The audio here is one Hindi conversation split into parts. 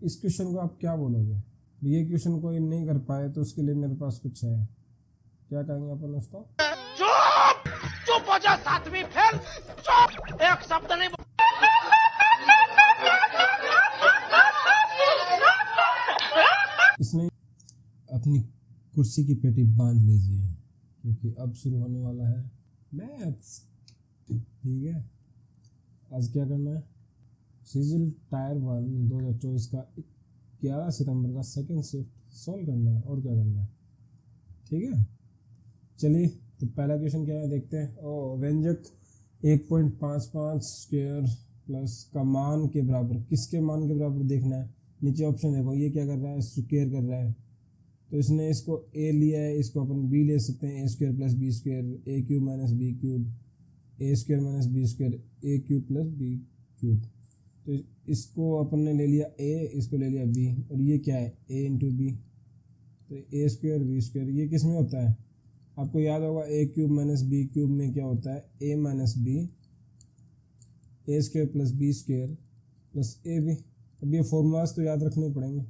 इस क्वेश्चन को आप क्या बोलोगे? ये क्वेश्चन कोई नहीं कर पाए तो उसके लिए मेरे पास कुछ है, क्या कहेंगे अपन उसको? चुप चुप हो जा, सातवीं फेल, चुप, एक शब्द नहीं। इसमें अपनी कुर्सी की पेटी बांध लीजिए क्योंकि अब शुरू होने वाला है मैथ्स। ठीक है, आज क्या करना है? सीजीएल टायर 1 2024 का 11 सितंबर का सेकंड शिफ्ट सॉल्व करना है, और क्या करना है। ठीक है, चलिए तो पहला क्वेश्चन क्या है देखते हैं। व्यंजक 1.55 स्क्वायर प्लस का मान के बराबर, किसके मान के बराबर देखना है। नीचे ऑप्शन देखो, ये क्या कर रहा है? स्क्वायर कर रहा है, तो इसने इसको a लिया है, इसको अपन b ले सकते हैं। ए स्क्वायर प्लस बी स्क्वायर, ए क्यूब माइनस बी क्यूब, ए स्क्वायर माइनस बी स्क्वायर, ए क्यूब प्लस बी क्यूब। तो इसको अपन ने ले लिया a, इसको ले लिया b, और ये क्या है? a into B. तो ए स्क्वायर बी स्क्वायर ये किस में होता है? आपको याद होगा A cube minus B cube में क्या होता है? a minus B, A square plus B square plus A B. अब ये फॉर्मूलाज तो याद रखने पड़ेंगे।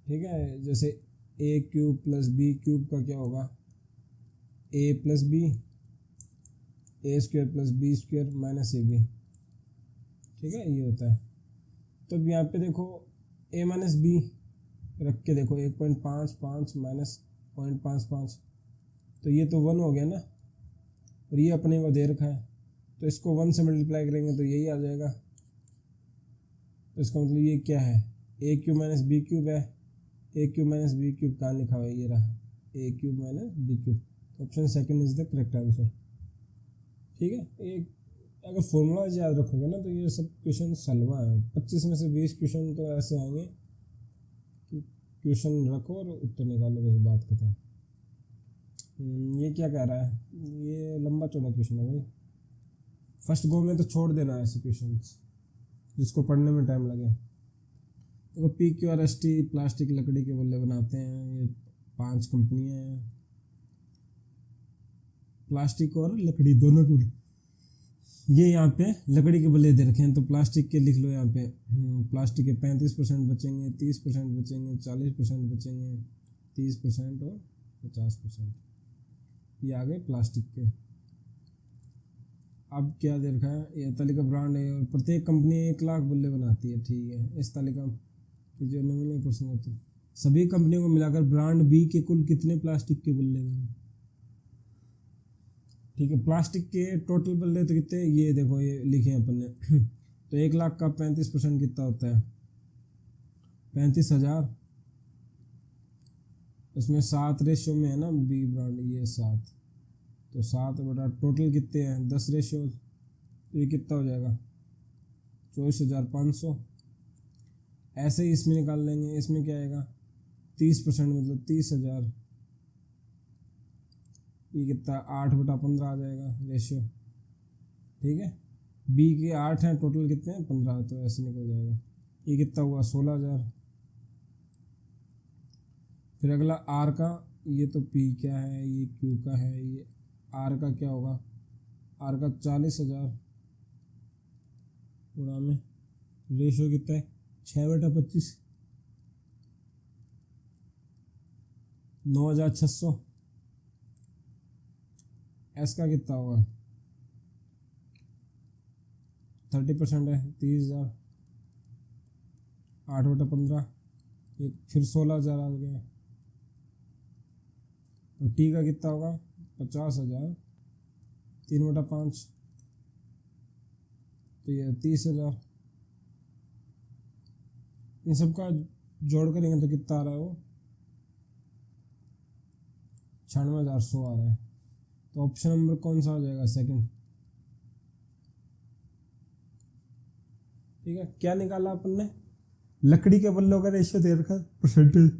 ठीक है, जैसे A cube plus B cube का क्या होगा? A plus B, A square plus B square minus A B. ठीक है, ये होता है। तो अब यहाँ पे देखो ए माइनस बी रख के देखो, 1.55 माइनस 0.55, तो ये तो 1 हो गया ना, और ये अपने को दे रखा है, तो इसको 1 से मल्टीप्लाई करेंगे तो यही आ जाएगा। तो इसका मतलब ये क्या है? A cube minus B cube है। A cube minus B cube कहाँ लिखा हुआ है? ये रहा, A cube minus B cube. Option second is the correct answer. ठीक है, एक अगर फॉर्मूला याद रखोगे ना तो ये सब क्वेश्चन सलवा है। 25 में से 20 क्वेश्चन तो ऐसे आएंगे कि क्वेश्चन रखो और उत्तर निकालो, बस बात खत्म। ये क्या कह रहा है? ये लंबा चौड़ा क्वेश्चन है भाई, फर्स्ट गो में तो छोड़ देना ऐसे क्वेश्चन जिसको पढ़ने में टाइम लगे। तो PQRST प्लास्टिक लकड़ी के बल्ले बनाते हैं, ये 5 कंपनियां हैं, प्लास्टिक और लकड़ी दोनों की। ये यहाँ पे लकड़ी के बल्ले दे रखे हैं, तो प्लास्टिक के लिख लो यहाँ पे। प्लास्टिक के 35% बचेंगे, 30% बचेंगे, 40% बचेंगे, 30% और 50%। ये आ गए प्लास्टिक के। अब क्या दे रखा है? ये तालिका ब्रांड है और प्रत्येक कंपनी 1 लाख बल्ले बनाती है। ठीक है, इस तालिका की जो नमूने प्रश्न होते हैं, सभी कंपनियों को मिलाकर ब्रांड बी के कुल कितने प्लास्टिक के बल्ले बने? ठीक है, प्लास्टिक के टोटल बल्ले तो कितने? ये देखो, ये लिखे हैं अपन ने। तो 1 लाख का 35% कितना होता है? 35,000। उसमें 7 रेशियो में है ना बी ब्रांड, ये 7, तो 7 बटा टोटल कितने हैं? 10 रेशियो, तो ये कितना हो जाएगा? 24,500। ऐसे ही इसमें निकाल लेंगे, इसमें क्या आएगा? 30% मतलब 30,000। ये कितना? 8/15 आ जाएगा रेशियो। ठीक है, बी के 8 हैं, टोटल कितने हैं? 15, तो ऐसे निकल जाएगा। ये कितना हुआ? 16,000। फिर अगला आर का, ये तो पी क्या है, ये क्यू का है, ये आर का क्या होगा? आर का 40,000 पूरा में रेशियो कितना है? 6/25, 9,600। एस का कितना होगा? 30% है, 30,000, 8/15, ये फिर 16,000 आ गया। और टी का कितना होगा? 50,000, 3/5, तो ये 30,000। इन सब का जोड़ करेंगे तो कितना आ रहा है? वो 96,100 आ रहा है। तो ऑप्शन नंबर कौन सा आ जाएगा? सेकंड। ठीक है, क्या निकाला अपन ने? लकड़ी के बल्लों का रेशियो दे रखा है, परसेंटेज।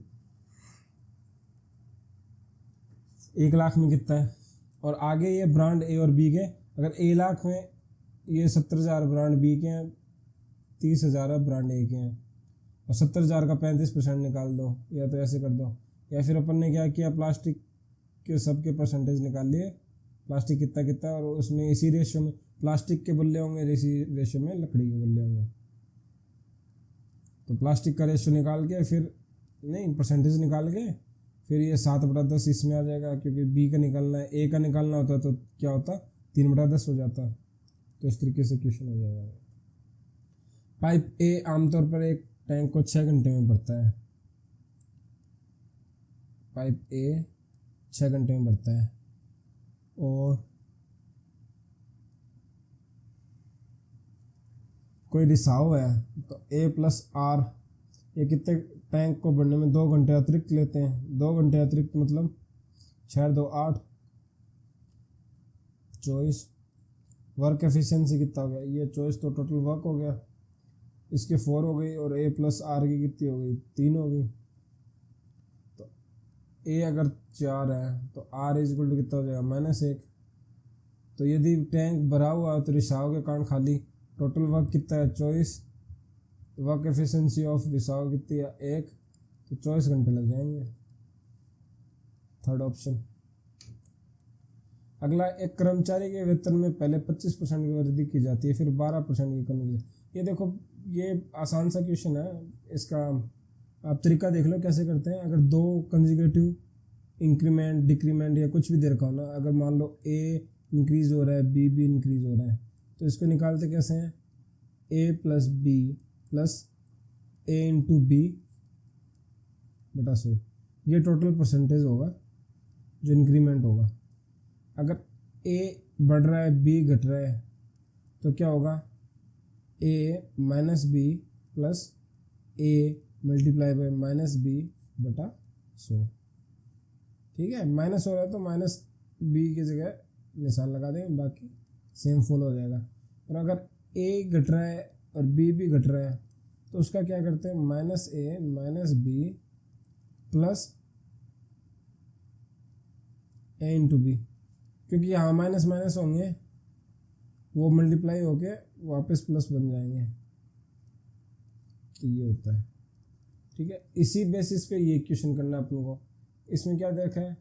1 लाख में कितना है? और आगे ये ब्रांड ए और बी के, अगर 1 लाख में ये 70,000 ब्रांड बी के हैं, 30,000 ब्रांड ए के हैं, और 70,000 का 35% निकाल दो, या तो ऐसे कर दो। या फिर अपन ने क्या किया? प्लास्टिक के सबके परसेंटेज निकाल लिए, प्लास्टिक कितना कितना, और उसमें इसी रेशियो में प्लास्टिक के बल्ले होंगे, इसी रेशियो में लकड़ी के बल्ले होंगे। तो प्लास्टिक का रेशो निकाल के फिर नहीं परसेंटेज निकाल के फिर ये 7/10 इसमें आ जाएगा, क्योंकि बी का निकालना है, ए का निकालना होता तो क्या होता 3/10 हो जाता। तो इस तरीके से क्वेश्चन हो जाएगा। पाइप ए आमतौर पर एक टैंक को 6 घंटे में भरता है। पाइप ए 6 घंटे में भरता है और कोई रिसाव है तो ए प्लस आर ये कितने टैंक को भरने में 2 घंटे अतिरिक्त लेते हैं। 2 घंटे अतिरिक्त मतलब 6 2 8 24। वर्क एफिशिएंसी कितना हो गया, ये 24 तो टोटल वर्क हो गया, इसके 4 हो गई और ए प्लस आर की कितनी हो गई 3 हो गई। तो ए अगर 4 है तो आर इक्वल टू कितना हो जाएगा -1। तो यदि टैंक भरा हुआ है तो रिसाव के कारण खाली, टोटल वर्क कितना है 24, वर्क एफिशिएंसी ऑफ रिसाव कितनी है 1, तो 24 घंटे लग जाएंगे। Third option. अगला, एक कर्मचारी के वेतन में पहले 25% की वृद्धि की जाती है फिर 12% की कमी की जाती है। ये देखो ये आसान सा क्वेश्चन है, इसका आप तरीका देख लो कैसे करते हैं। अगर 2 कंसेक्यूटिव इंक्रीमेंट डिक्रीमेंट या कुछ भी दे रखा हो ना, अगर मान लो ए इंक्रीज हो रहा है बी भी इंक्रीज हो रहा है, तो इसको निकालते कैसे हैं, ए प्लस बी प्लस ए इंटू बी बटा 100। ये टोटल परसेंटेज होगा जो इंक्रीमेंट होगा। अगर ए बढ़ रहा है बी घट रहा है तो क्या होगा, A minus B plus A multiply by minus B बटा 100। ठीक है, माइनस हो रहा है तो माइनस बी की जगह निशान लगा दें, बाकी सेम फॉलो हो जाएगा। और अगर ए घट रहा है और बी भी घट रहा है तो उसका क्या करते हैं, माइनस ए माइनस बी प्लस ए इंटू बी, क्योंकि यहाँ माइनस माइनस होंगे वो मल्टीप्लाई होके वापस प्लस बन जाएंगे। तो ये होता है। ठीक है, इसी बेसिस पे ये क्वेश्चन करना है अपन को। इसमें क्या देखा है,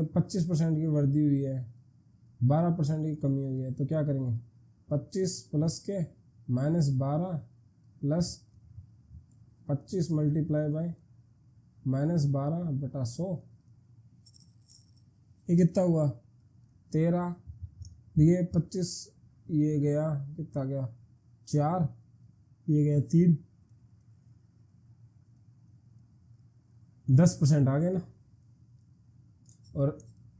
25% की वृद्धि हुई है 12% की कमी हुई है, तो क्या करेंगे 25 प्लस के -12 प्लस 25 मल्टीप्लाई बाय -12 बटा 100। ये कितना हुआ 13, ये 25, ये गया कितना गया 4, ये गया 3, 10% आ गए ना। और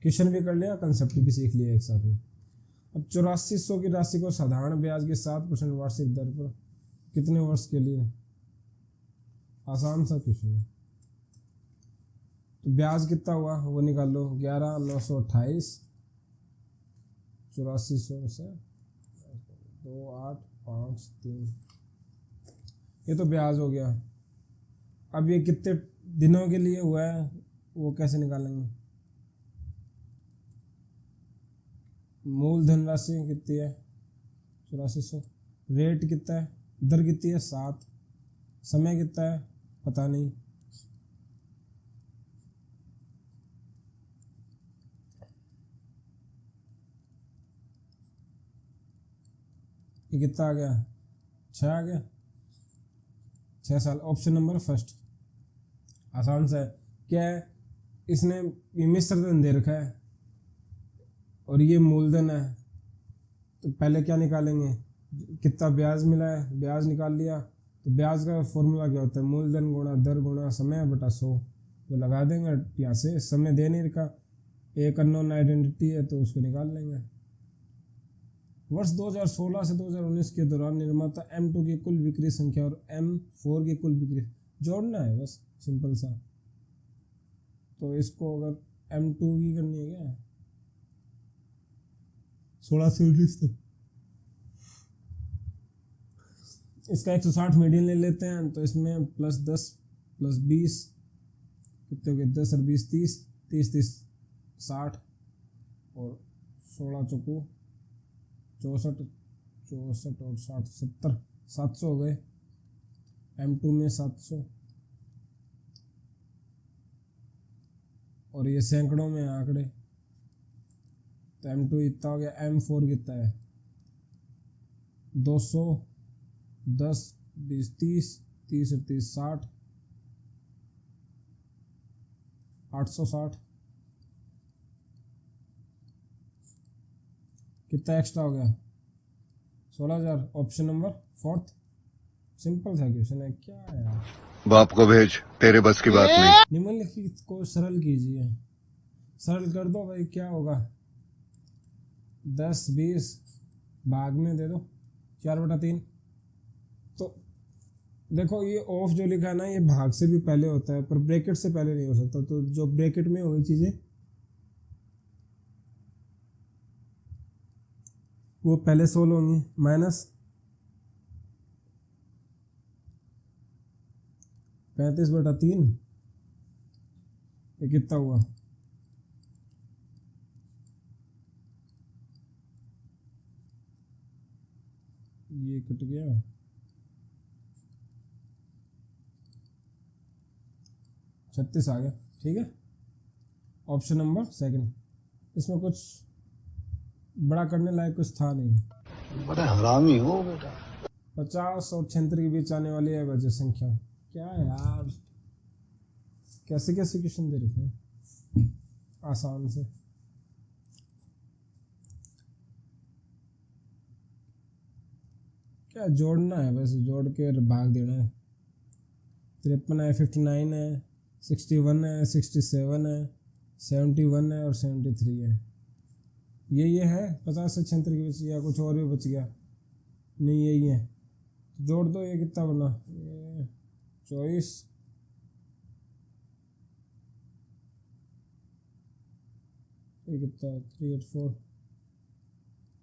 क्वेश्चन भी कर लिया, कंसेप्ट भी सीख लिया एक साथ में। अब 8400 की राशि को साधारण ब्याज के 7% वार्षिक दर पर कितने वर्ष के लिए, आसान सा क्वेश्चन है। तो ब्याज कितना हुआ वो निकाल लो, 11,928, 8400 से 2853, ये तो ब्याज हो गया। अब ये कितने दिनों के लिए हुआ है वो कैसे निकालेंगे, मूलधन राशि कितनी है 8400, रेट कितना है, दर कितनी है 7, समय कितना है पता नहीं, ये कितना आ गया 6 आ गया, 6 साल। ऑप्शन नंबर फर्स्ट आसान सा है। क्या है, इसने ये मिश्र धन दे रखा है और ये मूलधन है, तो पहले क्या निकालेंगे, कितना ब्याज मिला है ब्याज निकाल लिया। तो ब्याज का फॉर्मूला क्या होता है, मूलधन गुणा दर गुणा समय बटा 100, तो लगा देंगे यहाँ से। समय दे नहीं रखा, एक अननोन आइडेंटिटी है तो उसको निकाल लेंगे। वर्ष 2016 से 2019 के दौरान निर्माता M2 की कुल बिक्री संख्या और M4 की कुल बिक्री जोड़ना है, बस सिंपल सा। तो इसको अगर M2 की करनी है क्या 16 से 19 तक, इसका 160 मीडियन ले लेते हैं। तो इसमें +10 +20 कितने हो गए, 10 और 20 30, 30 30 60 और 16 चौको 64 64 और 60 70, 700 हो गए। M2 में 700 और ये सैकड़ों में आंकड़े, तो M2 इतना हो गया। M4 कितना है 200 10 20 30 30 और 30 60 860 कितना एक्स्ट्रा हो गया 16,000। Option number 4। सिंपल था क्वेश्चन है क्या है यार। बाप को भेज, तेरे बस की बात नहीं। निम्नलिखित को सरल कीजिए। सरल कर दो भाई, क्या होगा 10 20 भाग में दे दो 4/3। तो देखो ये ऑफ जो लिखा है ना ये भाग से भी पहले होता है पर ब्रैकेट से पहले नहीं हो सकता। तो जो ब्रैकेट में होगी चीजें वो पहले सोल्व होंगी। माइनस 35/3 ये कितना हुआ ये कट गया 36 आ गया। ठीक है ऑप्शन नंबर 2। इसमें कुछ बड़ा करने लायक कुछ था नहीं। बड़ा हरामी हो बेटा। 50 और 76 के बीच आने वाली है वजह संख्या। क्या यार कैसे कैसे क्वेश्चन दे रखे हैं आसान से। क्या जोड़ना है बस जोड़ के भाग देना है। 53 है 59 है 61 है 67 है 71 है और 73 है। ये है 50 से 76 के बीच या कुछ और भी बच गया नहीं यही है। जोड़ दो ये कितना बना ये 24 ये कितना 384।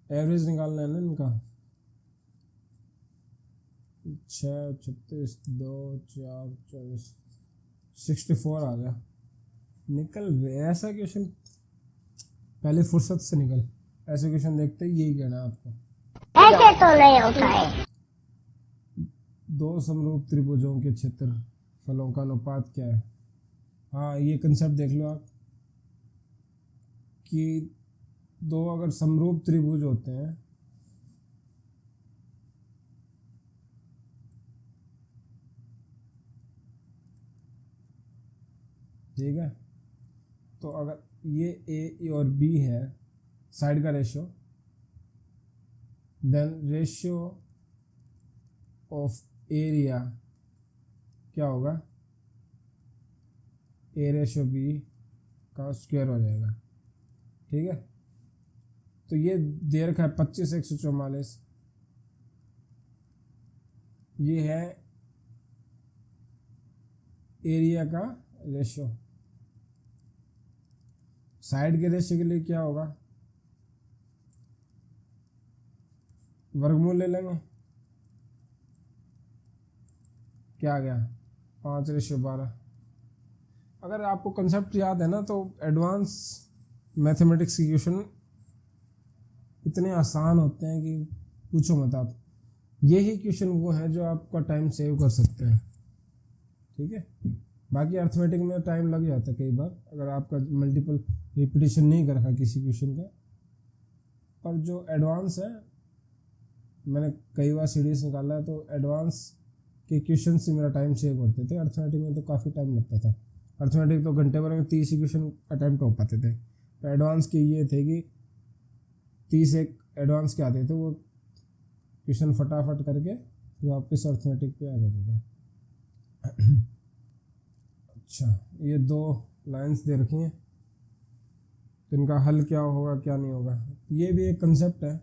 एवरेज निकालना है ना इनका 6 36 2 4 24 64 आ गया। निकल गया ऐसा क्वेश्चन पहले फुर्सत से निकल। ऐसे क्वेश्चन देखते ही यही कहना है आपको। ऐसे तो नहीं होता है। दो समरूप त्रिभुजों के क्षेत्रफलों का अनुपात क्या है। हाँ ये कंसेप्ट देख लो आप कि दो अगर समरूप त्रिभुज होते हैं ठीक है तो अगर ये ए और बी है साइड का ratio then ratio of area क्या होगा ए रेशियो बी का स्क्वायर हो जाएगा। ठीक है तो ये दे रखा है 25 144। ये है एरिया का रेशियो। साइड के रेशियो के लिए क्या होगा वर्गमूल ले लेंगे। क्या आ गया 5:12। अगर आपको कंसेप्ट याद है ना तो एडवांस मैथमेटिक्स की क्वेश्चन इतने आसान होते हैं कि पूछो मत आप। यही क्वेश्चन वो है जो आपका टाइम सेव कर सकते हैं। ठीक है बाकी अर्थमेटिक में टाइम लग जाता है कई बार अगर आपका मल्टीपल रिपीटेशन नहीं कर रखा किसी क्वेश्चन का। पर जो एडवांस है मैंने कई बार सीरीज निकाला है तो एडवांस के क्वेश्चन से मेरा टाइम सेव करते थे। अर्थमेटिक में तो काफ़ी टाइम लगता था। अर्थमेटिक तो घंटे भर में 30 क्वेश्चन अटैम्प्ट हो पाते थे। तो एडवांस के ये थे कि 30 एक एडवांस के आते थे वो क्वेश्चन फटाफट करके फिर वापस अर्थमेटिक पे आ जाता था। अच्छा ये दो लाइंस दे रखी हैं तो इनका हल क्या होगा क्या नहीं होगा। ये भी एक कंसेप्ट है।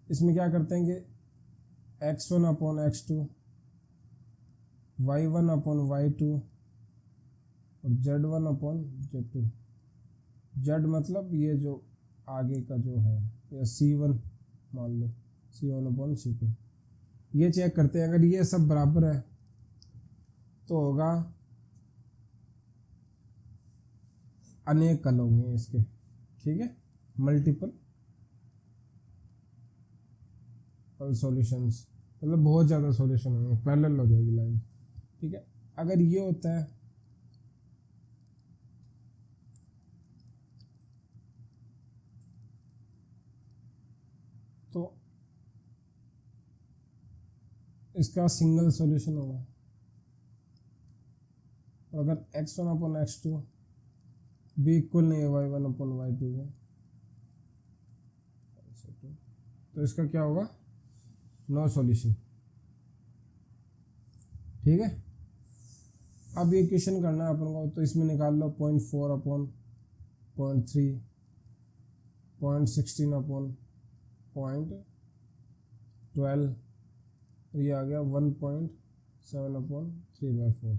इसमें क्या करते हैं कि x1 upon x2 y1 upon y2 और z1 अपॉन z2। z मतलब ये जो आगे का जो है या c1 मान लो c1 अपॉन c2। ये चेक करते हैं अगर ये सब बराबर है तो होगा अनेक कल होंगे इसके। ठीक है मल्टीपल सॉल्यूशंस मतलब बहुत ज़्यादा सॉल्यूशन होंगे पैरेलल हो जाएगी लाइन। ठीक है अगर ये होता है तो इसका सिंगल सॉल्यूशन होगा। और अगर x1/x2 भी इक्वल नहीं है y1/y2 का, तो इसका क्या होगा, नो सॉल्यूशन। ठीक है, अब ये क्वेश्चन करना है अपन को, तो इसमें निकाल लो 0.4/0.3, 0.16/0.12, ये आ गया 1.7/3/4।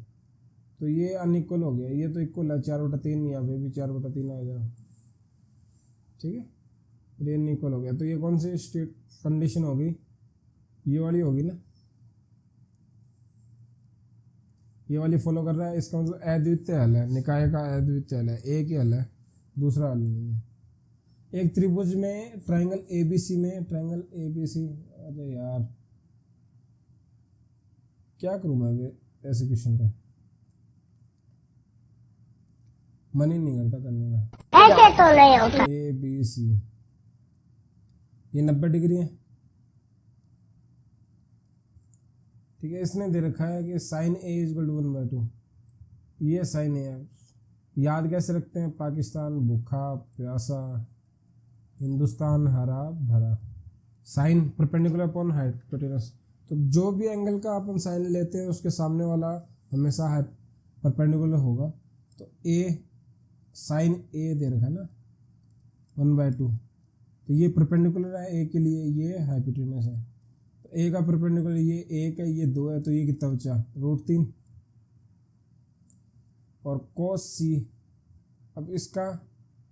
तो ये अनइक्वल हो गया, ये तो इक्वल है 4/3, यहाँ पे भी 4/3 आएगा। ठीक है, ये अनइक्वल हो गया, तो ये कौन सी स्टेट कंडीशन होगी, ये वाली होगी ना, ये वाली फॉलो कर रहा है। इसका मतलब अद्वितीय हल है, निकाय का अद्वितीय हल है, एक ही हल है, दूसरा हल नहीं है। एक त्रिभुज में ट्रायंगल एबीसी में, ट्रायंगल एबीसी, अरे यार क्या करूं मैं ऐसे क्वेश्चन का, मन ही नहीं करता करने का। ऐसे तो नहीं होता। ए बी सी, ये 90 डिग्री है। ठीक है, इसने दे रखा है कि साइन ए इक्वल टू 1/2, ये साइन ए है। याद कैसे रखते हैं, पाकिस्तान भूखा प्यासा, हिंदुस्तान हरा भरा। साइन परपेंडिकुलर अपॉन हाइपोटेनस, तो जो भी एंगल का अपन साइन लेते हैं उसके सामने वाला हमेशा परपेंडिकुलर होगा। तो ए साइन ए दे रखा है ना 1/2, तो ये परपेंडिकुलर है ए के लिए, ये हाइपोटेनस है। तो ए का परपेंडिकुलर ये 1 है, ये 2 है, तो ये कितना बचा, √3। और cos c, अब इसका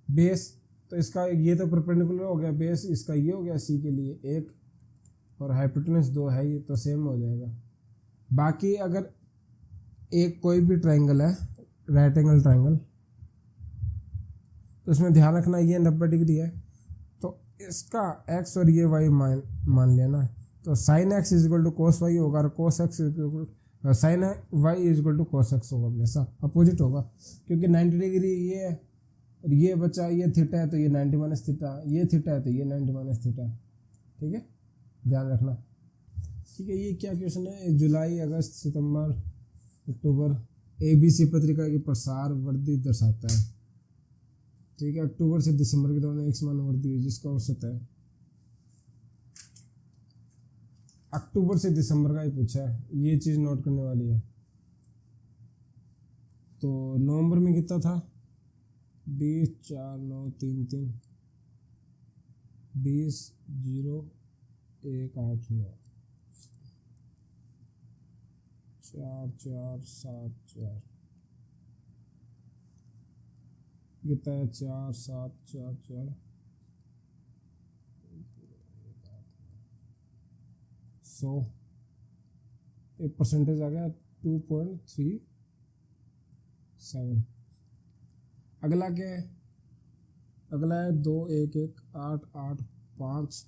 बेस, तो इसका ये तो परपेंडिकुलर हो गया बेस, इसका ये हो गया c के लिए 1, और हाइपोटेनस 2 है, ये तो सेम हो जाएगा। बाकी अगर एक कोई भी ट्रायंगल है, राइट एंगल ट्रायंगल, तो इसमें ध्यान रखना ये 90 डिग्री है, तो इसका x और ये y मान लेना। तो sine x equal to cos y होगा, और cos x sine y equal to cos x होगा, हमेशा अपोजिट होगा, क्योंकि 90 डिग्री ये है, और ये बचा, ये थीटा है तो ये 90 माइनस थीटा, ये थीटा है तो ये 90 माइनस थीटा। ठीक है, ध्यान रखना। ठीक है, ये क्या क्वेश्चन है, जुलाई अगस्त सितंबर अक्टूबर ABC पत्रिका की प्रसार वर्दी दर्शाता है। ठीक है, अक्टूबर से दिसंबर के दौरान एक समान वर्दी है जिसका औसत है, अक्टूबर से दिसंबर का ही पूछा है, ये चीज़ नोट करने वाली है। तो नवंबर में कितना था, 20/4/9/3/3, 20/0/1/8/9, 4/4/7/4, कितना है, 4/7/4/4, 100, एक परसेंटेज आ गया 2.37। अगला क्या है, अगला है 2118855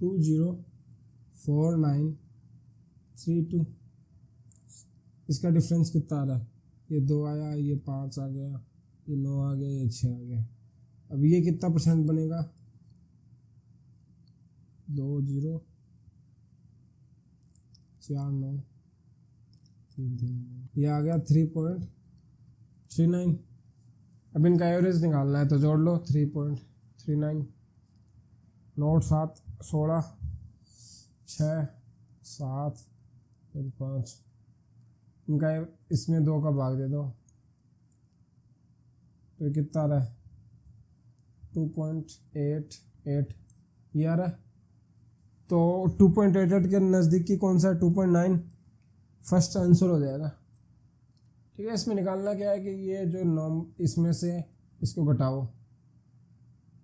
204932। इसका डिफरेंस कितना आ रहा है, ये 2 आया, ये 5 आ गया, ये 9 आ गया, ये 6 आ गया। अब ये कितना परसेंट बनेगा, 204933, ये आ गया 3.39। अब इनका एवरेज निकालना है, तो जोड़ लो 3.39, नोट 7 16 6 7 5, इनका इसमें 2 का भाग दे दो, तो कितना आ रहा है, 2.88 ये आ रहा है। तो 2.88 के नज़दीकी कौन सा है, 2.9, फर्स्ट आंसर हो जाएगा। ठीक है, इसमें निकालना क्या है कि ये जो इसमें से इसको घटाओ,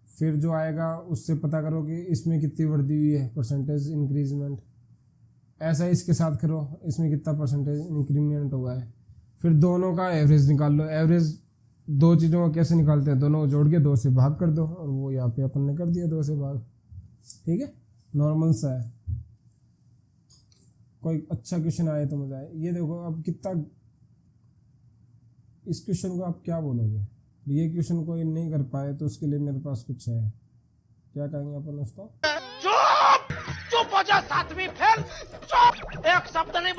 फिर जो आएगा उससे पता करो कि इसमें कितनी वृद्धि हुई है, परसेंटेज इंक्रीजमेंट। ऐसा ही इसके साथ करो, इसमें कितना परसेंटेज इंक्रीमेंट हुआ है, फिर दोनों का एवरेज निकाल लो। एवरेज दो चीज़ों का कैसे निकालते हैं, दोनों को जोड़ के 2 से भाग कर दो, और वो यहाँ पे अपन ने कर दिया 2 से भाग। ठीक है, नॉर्मल सा है। कोई अच्छा क्वेश्चन आए तो मजा आए। ये देखो अब कितना, इस क्वेश्चन को आप क्या बोलोगे, ये क्वेश्चन कोई नहीं कर पाए तो उसके लिए मेरे पास कुछ है, क्या कहेंगे अपन उसको, चुप चुप हो बचा सातवीं फेल। चुप, एक शब्द नहीं।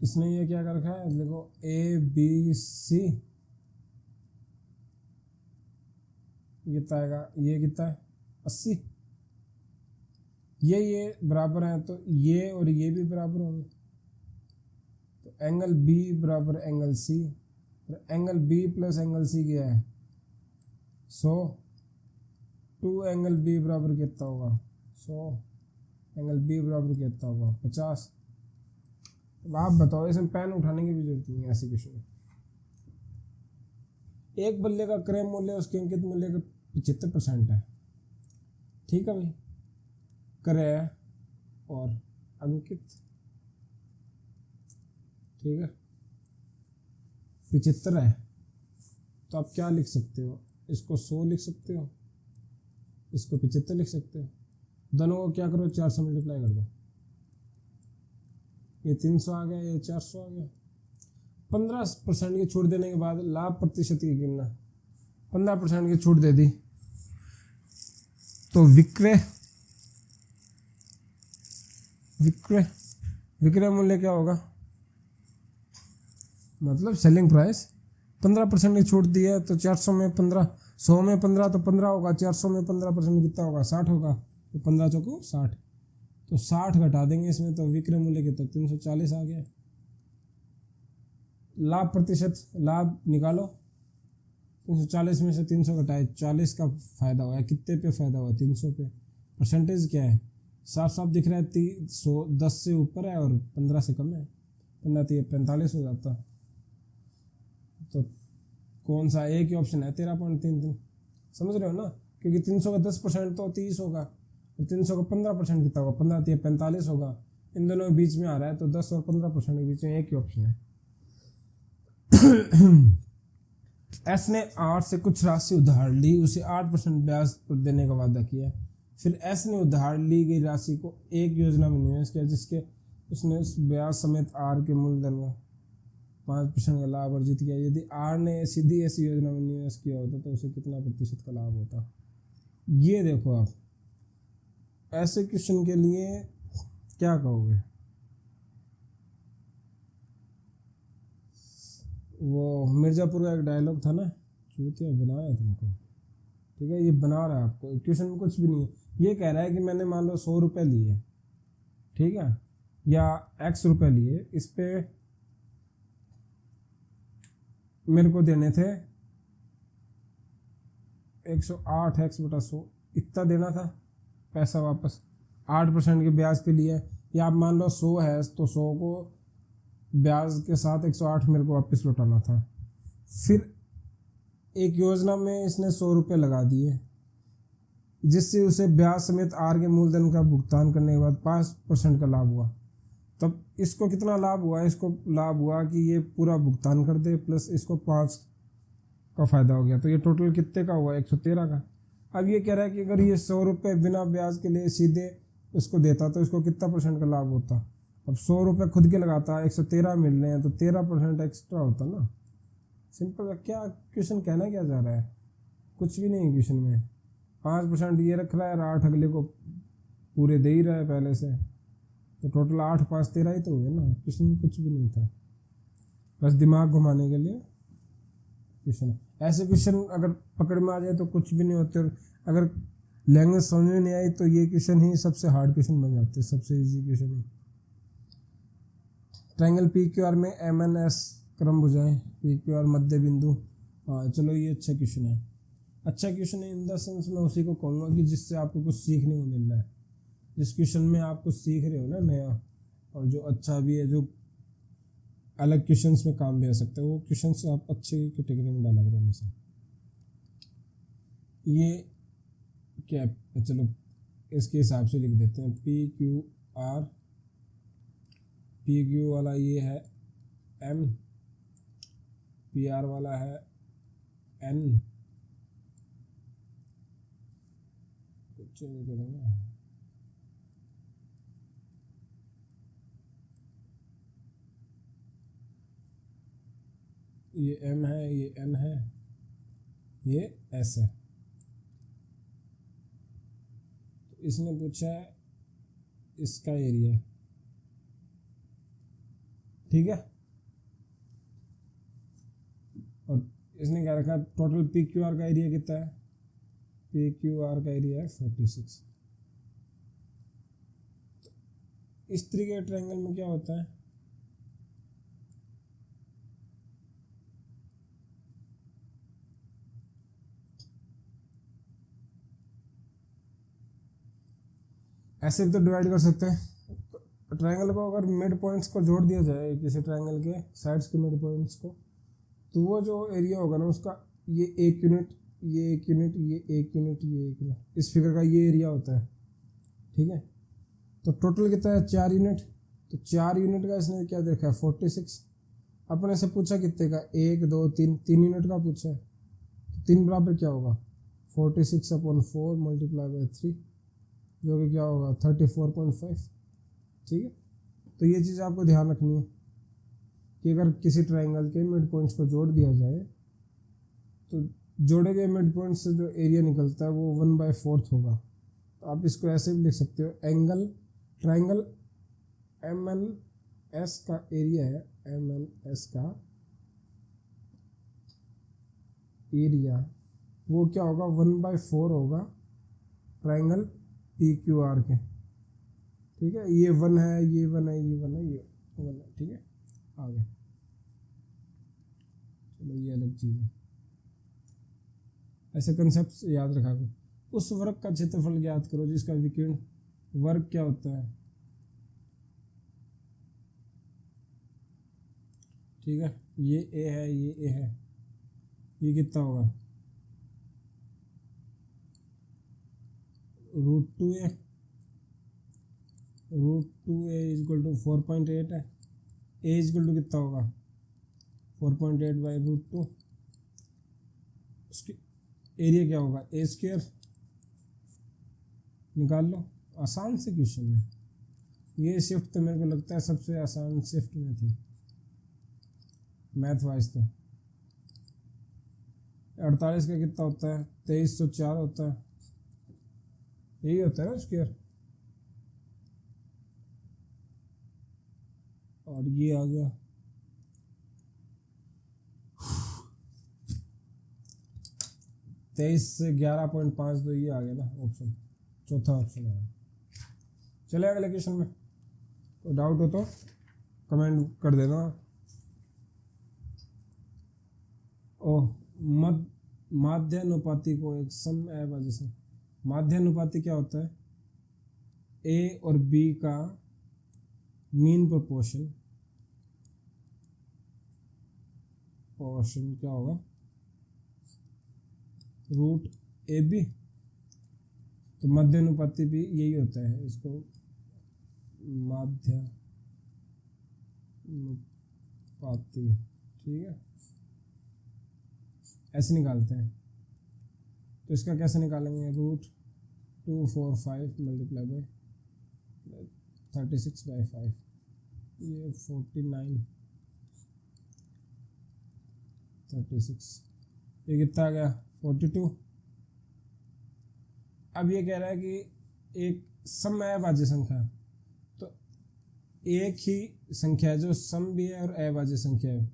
इसने ये क्या कर रखा है, देखो ABC, ये कितना आएगा, ये कितना है 80, ये बराबर है तो ये और ये भी बराबर होंगे, तो एंगल B बराबर एंगल C, और angle B plus angle C क्या है 100, 2 एंगल B बराबर कितना होगा 100, एंगल B बराबर कितना होगा 50। अब आप बताओ, इसमें पेन उठाने की भी जरूरत नहीं है ऐसे क्वेश्चन। एक बल्ले का क्रय मूल्य उसके अंकित मूल्य का 75% है, ठीक है भाई, क्रय और अंकित, ठीक है 75 है, तो आप क्या लिख सकते हो, इसको 100 लिख सकते हो, इसको 75 लिख सकते हो, दोनों को क्या करो 4 से मल्टीप्लाई कर दो, ये 300 आ गया, ये 400 आ गया। 15% की छूट देने के बाद लाभ प्रतिशत की गिनना, 15% की छूट दे दी तो विक्रय मूल्य क्या होगा, मतलब सेलिंग प्राइस। 15% की छूट दी है तो 400 में 15, 100 में 15 तो 15 होगा, 400 में 15% कितना होगा 60 होगा, तो 15 चौको 60, तो 60 घटा देंगे इसमें, तो विक्रय मूल्य कितना 340 आ गया। लाभ प्रतिशत, लाभ निकालो, 340 में से 300 घटाए 40 का फायदा हुआ है, कितने पे फायदा हुआ 300 पे, परसेंटेज क्या है साफ साफ दिख रहा है, 10 से ऊपर है और 15 से कम है, 15 तो ये 45 हो जाता, तो कौन सा एक ही ऑप्शन है 13.33, समझ रहे हो ना, क्योंकि 300 का 10% तो 30 होगा, और 300 का 15% कितना होगा 15 तो 45 होगा, इन दोनों के बीच में आ रहा है, तो 10 और 15% के बीच में एक ही ऑप्शन है। एस ने आर से कुछ राशि उधार ली, उसे 8% ब्याज पर देने का वादा किया, फिर एस ने उधार ली गई राशि को एक योजना में निवेश किया जिसके उसने उस ब्याज समेत आर के मूलधन का 5% का लाभ अर्जित किया। यदि आर ने सीधी ऐसी योजना में निवेश किया होता तो उसे कितना प्रतिशत का लाभ होता। ये देखो आप ऐसे क्वेश्चन के लिए क्या कहोगे, वो मिर्जापुर का एक डायलॉग था ना, चूतिया बनाया तुमको, ठीक है, ये बना रहा है आपको, क्वेश्चन में कुछ भी नहीं है, ये कह रहा है कि मैंने मान लो 100 रुपये लिए, ठीक है, या X रुपये लिए, इस पे मेरे को देने थे 108 X/100, इतना देना था पैसा वापस, 8% के ब्याज पे लिया, या आप मान लो 100 है तो 100 को ब्याज के साथ 108 मेरे को वापस लौटाना था। फिर एक योजना में इसने 100 रुपये लगा दिए जिससे उसे ब्याज समेत आर के मूलधन का भुगतान करने के बाद 5% का लाभ हुआ। तब इसको कितना लाभ हुआ, इसको लाभ हुआ कि ये पूरा भुगतान कर दे प्लस इसको 5 का फायदा हो गया, तो ये टोटल कितने का हुआ 113 का। अब ये कह रहा है कि अगर ये 100 रुपये बिना ब्याज के लिए सीधे उसको देता तो इसको कितना % का लाभ होता। अब 100 रुपये खुद के लगाता, 113 मिल रहे हैं तो 13% एक्स्ट्रा होता ना। सिंपल, क्या क्वेश्चन कहना क्या जा रहा है, कुछ भी नहीं क्वेश्चन में, 5% ये रख रहा है और 8 अगले को पूरे दे ही रहा है पहले से, तो टोटल 8 5 13 ही तो हुए ना, क्वेश्चन में कुछ भी नहीं था, बस दिमाग घुमाने के लिए क्वेश्चन है। ऐसे क्वेश्चन अगर पकड़ में आ जाए तो कुछ भी नहीं होते, और अगर लैंग्वेज समझ में नहीं आई तो ये क्वेश्चन ही सबसे हार्ड क्वेश्चन बन जाते हैं, सबसे इजी क्वेश्चन है। ट्रायंगल PQR में MNS क्रम भुजाएं, PQR मध्य बिंदु, हाँ चलो ये अच्छा क्वेश्चन है, अच्छा क्वेश्चन है इन द सेंस मैं उसी को कहूँगा कि जिससे आपको कुछ सीखने को मिल रहा है, जिस क्वेश्चन में आप कुछ सीख रहे हो ना नया, और जो अच्छा भी है, जो अलग क्वेश्चंस में काम भी आ सकते हैं, वो क्वेश्चंस आप अच्छी कैटेगरी में डाला करो हमेशा। ये क्या, चलो इसके हिसाब से लिख देते हैं, PQ वाला ये है M, PR वाला है N, कुछ नहीं करेंगे, ये M है, ये N है, ये S है, इसने पूछा है इसका एरिया, ठीक है, और इसने क्या रखा, टोटल पी क्यू आर का एरिया कितना है, पी क्यू आर का एरिया है 46। इस तरीके के ट्रायंगल में क्या होता है, ऐसे भी तो डिवाइड कर सकते हैं ट्रायंगल को। अगर मिड पॉइंट्स को जोड़ दिया जाए किसी ट्रायंगल के साइड्स के मिड पॉइंट्स को, तो वो जो एरिया होगा ना उसका, ये 1 यूनिट, ये 1 यूनिट, ये 1 यूनिट, ये 1 यूनिट, इस फिगर का ये एरिया होता है, ठीक है। तो टोटल कितना है 4 यूनिट, तो 4 यूनिट का इसने क्या देखा है 46। अपने से पूछा कितने का, 1 2 3, 3 यूनिट का पूछा है, तो 3 बराबर क्या होगा 46/4 मल्टीप्लाई बाई 3, जो कि क्या होगा 34.5, ठीक है। तो ये चीज़ आपको ध्यान रखनी है कि अगर किसी ट्रायंगल के मिड पॉइंट्स को जोड़ दिया जाए तो जोड़े गए मिड पॉइंट से जो एरिया निकलता है वो 1/4 होगा। तो आप इसको ऐसे भी लिख सकते हो, एंगल ट्रायंगल MNS का एरिया है, MNS का एरिया वो क्या होगा 1/4 होगा ट्रायंगल PQR के, ठीक है। ये 1 है, ये 1 है, ये 1 है, ये 1 है, ठीक है। आगे चलो, ये अलग चीज़ है। ऐसे कंसेप्ट याद रखा करो। उस वर्ग का क्षेत्रफल ज्ञात करो जिसका विकीर्ण वर्ग क्या होता है, ठीक है। ये A है, ये A है, ये कितना होगा √2A, √2A इक्वल टू 4.8 है। A इक्वल टू कितना होगा 4.8/√2। उसकी एरिया क्या होगा A² निकाल लो। आसान से क्वेश्चन है ये, शिफ्ट तो मेरे को लगता है सबसे आसान शिफ्ट में थी मैथ वाइज। तो 48 का कितना होता है 2304 होता है, यही होता है ना स्क्वायर। और ये आ गया 23 से 11.5, तो ये आ गया ना ऑप्शन, चौथा ऑप्शन आ गया। चले अगले क्वेश्चन में, तो डाउट हो तो कमेंट कर देना। ओह, माध्यानुपाती को एक सम अभाज्य से, माध्यानुपाती क्या होता है, A और B का मीन प्रोपोर्शन क्या होगा √AB। तो मध्यानुपाती भी यही होता है, इसको माध्यानुपाती, ठीक है, ऐसे निकालते हैं। तो इसका कैसे निकालेंगे, √245 मल्टीप्लाई बाई 36/5, ये 49 36, ये कितना आ गया 42। अब ये कह रहा है कि एक सम अभाज्य संख्या, तो एक ही संख्या है जो सम भी है और अभाज्य संख्या है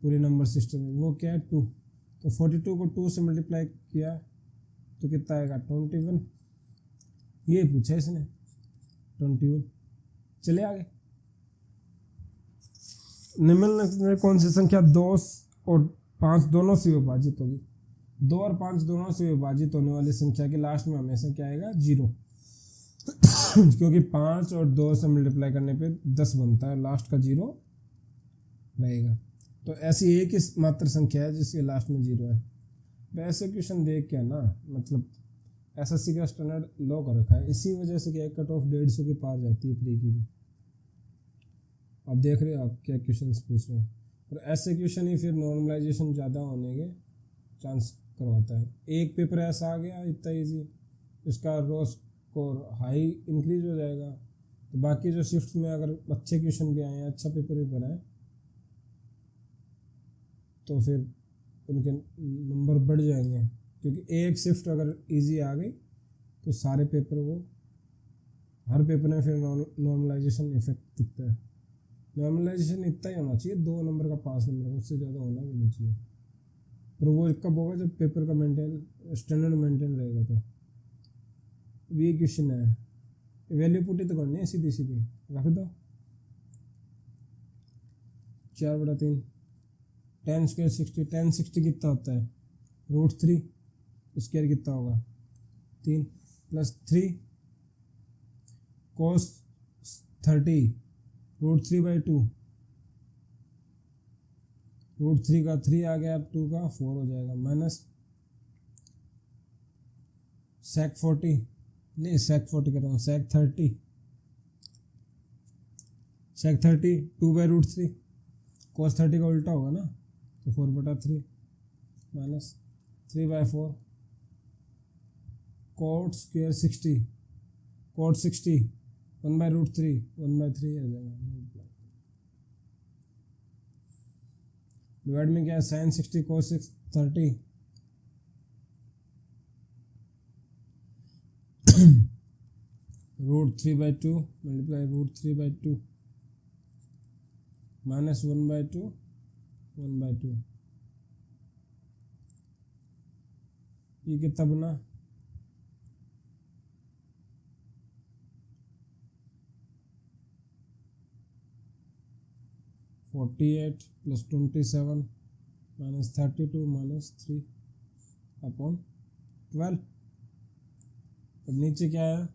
पूरे नंबर सिस्टम में, वो क्या है 2। तो 42 को 2 से मल्टीप्लाई किया तो कितना आएगा 21, ये पूछा इसने 21। चले आगे, निम्नलिखित में कौन सी संख्या 2 और 5 दोनों से विभाजित होगी। 2 और 5 दोनों से विभाजित होने वाली संख्या के लास्ट में हमेशा क्या आएगा 0 क्योंकि 5 और 2 से मल्टीप्लाई करने पे 10 बनता है, लास्ट का 0 रहेगा। तो ऐसी एक ही मात्र संख्या है जिसके लास्ट में 0 है। वैसे क्वेश्चन देख के ना, मतलब एसएससी का स्टैंडर्ड लो कर रखा है, इसी वजह से क्या कट ऑफ 150 के पार जाती है प्री की भी। अब देख रहे हो आप क्या क्वेश्चंस पूछ रहे हैं, और ऐसे क्वेश्चन ही फिर नॉर्मलाइजेशन ज़्यादा होने के चांस करवाता है। एक पेपर ऐसा आ गया इतना इजी, इसका रो स्कोर हाई इंक्रीज हो जाएगा, तो बाकी जो शिफ्ट में अगर अच्छे क्वेश्चन भी आए, अच्छा पेपर भी बनाए, तो फिर उनके नंबर बढ़ जाएंगे। क्योंकि एक शिफ्ट अगर इजी आ गई तो सारे पेपर वो हर पेपर में फिर नॉर्मलाइजेशन इफेक्ट दिखता है। नॉर्मलाइजेशन इतना ही होना चाहिए, 2 नंबर का 5 नंबर का, उससे ज़्यादा होना भी नहीं चाहिए। पर वो कब होगा जब पेपर का मेंटेन स्टैंडर्ड मेंटेन रहेगा। तो ये क्वेश्चन है, वैल्यू पुट ही तो करनी है, सीधी सीधी रख दो। 4/3 10 स्क्वायर 60, 10 60 कितना होता है √3 स्क्वायर कितना होगा 3 + 3 cos 30 √3/2, √3 का 3 आ गया, 2 का 4 हो जाएगा, माइनस sec 40 नहीं sec 40 कर रहा हूँ, sec 30 2/√3 cos 30 का उल्टा होगा ना, तो 4/3 माइनस 3/4 cot square 60 1/√3 1/3 आ जाएगा। डिवाइड में क्या है sin 60 cos 30 √3/2 मल्टीप्लाई √3/2 माइनस 1/2 1/2, ये कितना बना 48 + 27 - 32 - 3/12। अब नीचे क्या है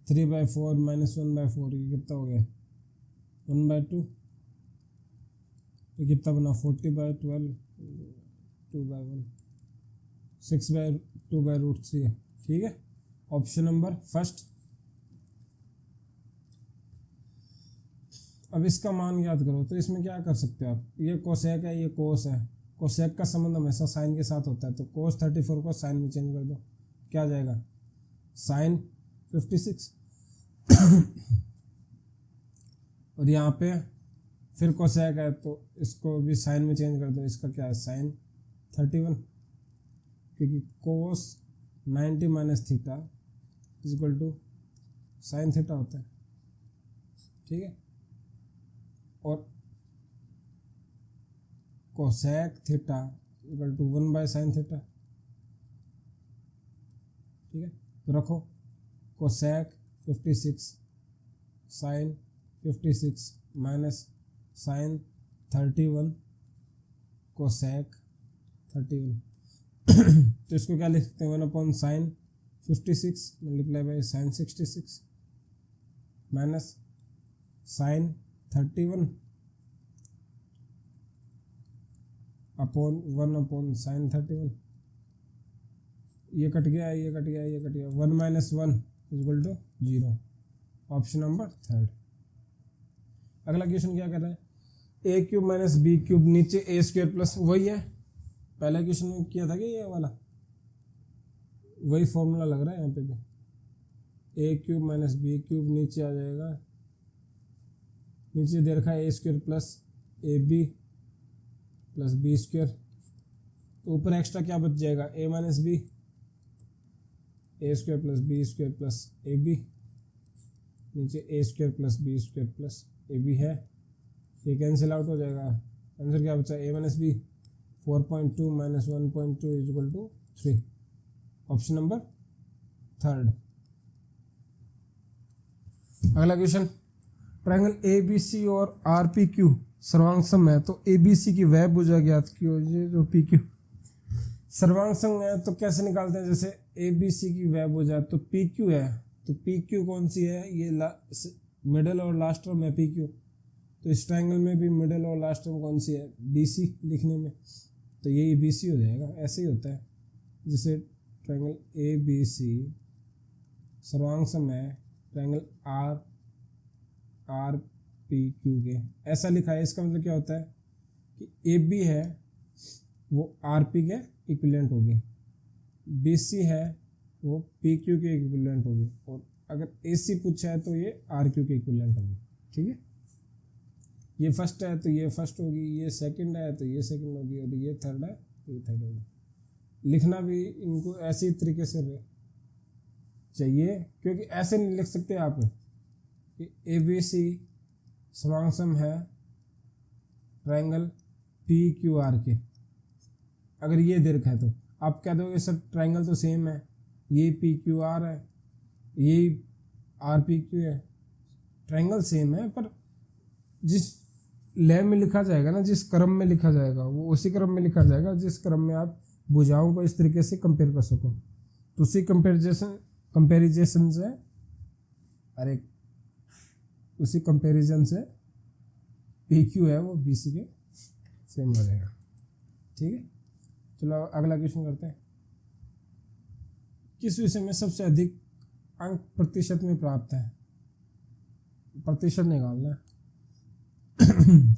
3/4 - 1/4, ये कितना हो गया 1/2, ये कितना बना 40/12 2/1 6/2/√3 है। ठीक है, ऑप्शन नंबर फर्स्ट। अब इसका मान याद करो, तो इसमें क्या कर सकते हो आप, ये कोसेक है, ये कोस है, कोसेक का संबंध हमेशा साइन के साथ होता है, तो cos 34 को साइन में चेंज कर दो, क्या आ जाएगा sin 56 और यहाँ पे फिर कोसेक है तो इसको भी साइन में चेंज कर दो, इसका क्या है sin 31, क्योंकि cos 90 - थीटा = sin थीटा होता है। ठीक है, और कोसेक थीटा = 1/sin थीटा। ठीक है, तो रखो cosec 56 sin 56 minus sin 31 cosec 31 तो इसको क्या लिख सकते हैं 1/sin 56 × sin 66 minus sin 31 upon 1/sin 31। ये कट गया, ये कट गया, ये कट गया, 1 - 1 = 0। Option number third. अगला क्वेश्चन क्या कर रहा है a³ - b³ नीचे a² + वही है, पहला क्वेश्चन में किया था कि ये वाला वही फॉर्मूला लग रहा है यहाँ पे भी, a³ - b³ नीचे आ जाएगा, नीचे दे रखा है a² + ab + b², तो ऊपर एक्स्ट्रा क्या बच जाएगा a - b, a² + b² + ab, नीचे a² + b² + ab है, ये कैंसिल आउट हो जाएगा, आंसर क्या बचा a - b 4.2 - 1.2 = 3। Option number third. अगला क्वेश्चन, ट्रायंगल ABC और RPQ सर्वांग सम है, तो ABC की वह भुजा ज्ञात कीजिए जो PQ सर्वांग सम है, तो कैसे निकालते हैं, जैसे ABC की वह भुजा तो PQ है, तो PQ कौन सी है, ये मिडल और लास्ट टर्म है PQ, तो इस ट्रायंगल में भी मिडल और लास्ट टर्म कौन सी है BC लिखने में, तो ये BC हो जाएगा। ऐसे ही होता है, जैसे ट्रायंगल ABC सर्वांग सम है ट्रायंगल RPQ के, ऐसा लिखा है, इसका मतलब क्या होता है कि AB है वो RP के इक्विवेलेंट होगी, BC है वो PQ के इक्विवेलेंट होगी, और अगर AC पूछा है तो ये RQ के इक्विवेलेंट होगी। ठीक है, ये फर्स्ट है तो ये फर्स्ट होगी, ये सेकंड है तो ये सेकंड होगी, और ये थर्ड है तो ये थर्ड होगी। लिखना भी इनको ऐसे ही तरीके से चाहिए, क्योंकि ऐसे नहीं लिख सकते आप कि ABC समांसम है ट्रायंगल PQR के। अगर ये दीर्घ है तो आप कह दोगे सब ट्रायंगल तो सेम है, ये PQR है, ये RPQ है, ट्रायंगल सेम है, पर जिस लय में लिखा जाएगा ना, जिस क्रम में लिखा जाएगा वो उसी क्रम में लिखा जाएगा जिस क्रम में आप भुजाओं को इस तरीके से कंपेयर कर सको। तो उसी कंपेरिजन से उसी कंपेरिजन से PQ है वो BC के सेम हो जाएगा। ठीक है, चलो अगला क्वेश्चन करते हैं। किस विषय में सबसे अधिक अंक प्रतिशत में प्राप्त है? प्रतिशत निकालना है।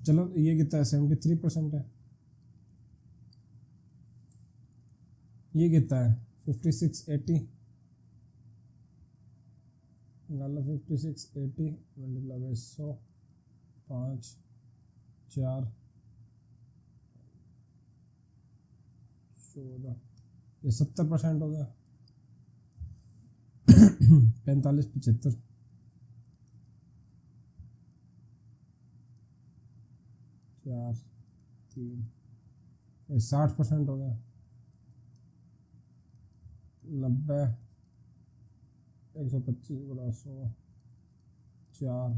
चलो ये कितना है? 73% है। ये कितना है? 5680 निकालना। 5680 मल्टीप्लाई बाई 100, 5, 4, 14, ये 70% हो गया। 45, 75, 4, 3, ये 60% हो गया। 90, 125 गुणा 100, 4,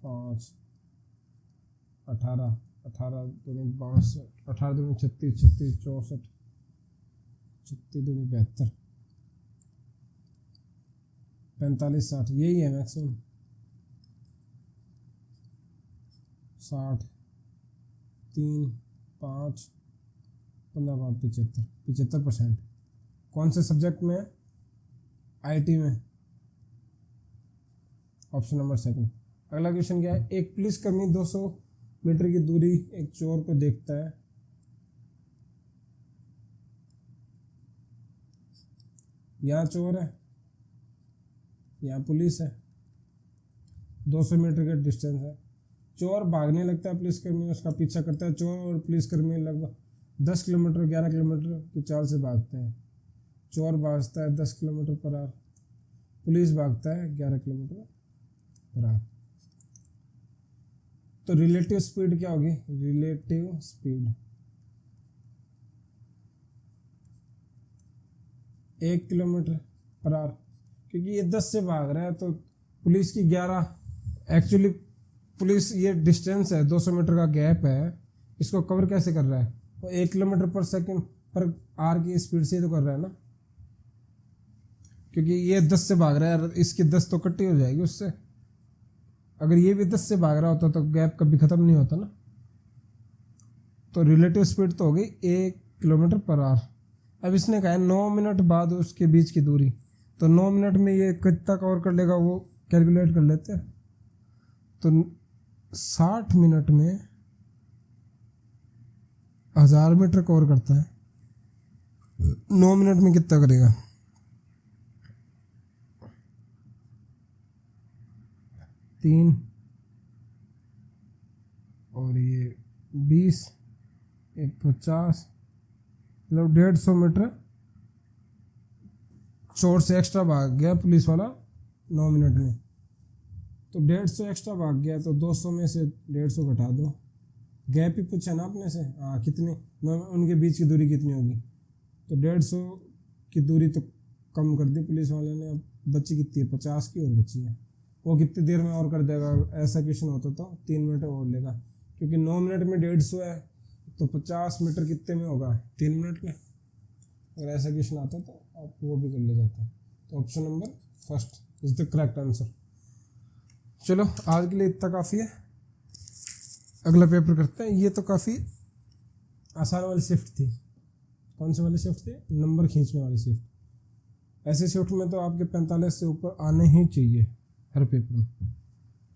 5, 18, 18 दूनी 62, 18 दूनी 36, 36 64, 36 दूनी 72, 45, 60, यही है मैक्सिमम। 60, 3, 5, 15, 75, 75%। कौन से सब्जेक्ट में? IT में। Option number 2। अगला क्वेश्चन क्या है? एक पुलिसकर्मी 200 मीटर की दूरी एक चोर को देखता है। यहाँ चोर है, यहाँ पुलिस है, 200 मीटर का डिस्टेंस है। चोर भागने लगता है, पुलिसकर्मी उसका पीछा करता है। चोर और पुलिसकर्मी लगभग 10 किलोमीटर 11 किलोमीटर की चाल से भागते हैं। चोर भागता है 10 किलोमीटर पर आवर, पुलिस भागता है 11 किलोमीटर पर आवर। तो रिलेटिव स्पीड क्या होगी? Relative speed 1 kilometre per hour, क्योंकि ये 10 से भाग रहा है तो पुलिस की 11। एक्चुअली पुलिस ये डिस्टेंस है, 200 मीटर का गैप है, इसको कवर कैसे कर रहा है? वो 1 किलोमीटर पर सेकंड पर आवर की स्पीड से तो कर रहा है ना, क्योंकि ये 10 से भाग रहा है, इसकी 10 तो कट्टी हो जाएगी उससे। अगर ये भी 10 से भाग रहा होता तो गैप कभी ख़त्म नहीं होता ना। तो रिलेटिव स्पीड तो हो गई 1 किलोमीटर पर आवर। अब इसने कहा है 9 मिनट बाद उसके बीच की दूरी, तो 9 मिनट में ये कितना कवर कर लेगा वो कैलकुलेट कर लेते हैं। तो 60 मिनट में 1000 मीटर कवर करता है, 9 मिनट में कितना करेगा? 3 और ये 20, ये 50, मतलब 150 मीटर चोर से एक्स्ट्रा भाग गया पुलिस वाला 9 मिनट में। तो 150 एक्स्ट्रा भाग गया, तो 200 में से 150 घटा दो। गैप ही पूछा ना अपने से, हाँ कितनी, उनके बीच की दूरी कितनी होगी? तो 150 की दूरी तो कम कर दी पुलिस वाले ने। अब बची कितनी है? 50 की और बची है। वो कितनी देर में और कर देगा? ऐसा क्वेश्चन होता तो 3 मिनट और लेगा, क्योंकि 9 मिनट में 150 है तो 50 मीटर कितने में होगा? 3 मिनट में। अगर ऐसा क्वेश्चन आता तो आप वो भी कर ले जाते हैं। तो option number 1 is the correct answer. चलो आज के लिए इतना काफ़ी है, अगला पेपर करते हैं। ये तो काफ़ी आसान वाली शिफ्ट थी। कौन सी वाली शिफ्ट थी? नंबर खींचने वाली शिफ्ट। ऐसे शिफ्ट में तो आपके 45 से ऊपर आने ही चाहिए हर पेपर में।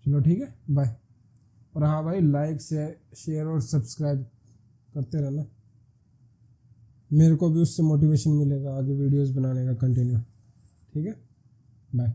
चलो ठीक है, बाय। और हाँ भाई, लाइक से शेयर और सब्सक्राइब करते रहना, मेरे को भी उससे मोटिवेशन मिलेगा आगे वीडियोस बनाने का कंटिन्यू। ठीक है, बाय।